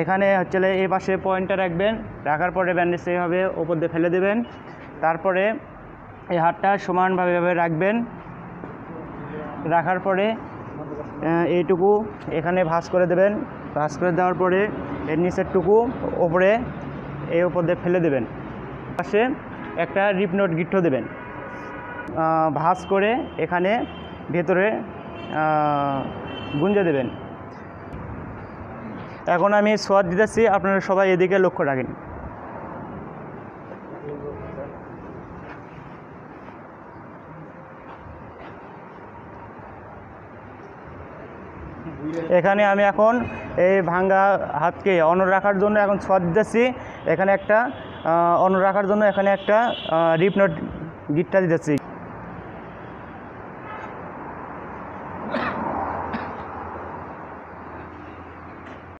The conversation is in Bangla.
এখানে হচ্ছে এই পাশে পয়েন্টটা রাখবেন, রাখার পরে ব্যান্ডেজ এইভাবে ওপর দিয়ে ফেলে দেবেন। তারপরে এই হাতটা সমানভাবে রাখবেন, রাখার পরে এইটুকু এখানে ভাঁজ করে দেবেন। ভাঁজ করে দেওয়ার পরে এর নিচেরটুকু ওপরে এই ওপর দিয়ে ফেলে দেবেন। পাশে একটা রিপনোট গিট্ট দেবেন, ভাঁজ করে এখানে ভেতরে গুঁজে দেবেন। এখন আমি সোয়াদ দিতেছি, আপনারা সবাই এদিকে লক্ষ্য রাখেন। এখানে আমি এখন এই ভাঙ্গা হাতকে অন্য রাখার জন্য এখন সোয়াদ দিতেছি। এখানে একটা অন্য রাখার জন্য এখানে একটা রিপনোট গিট্টা দিতেছি।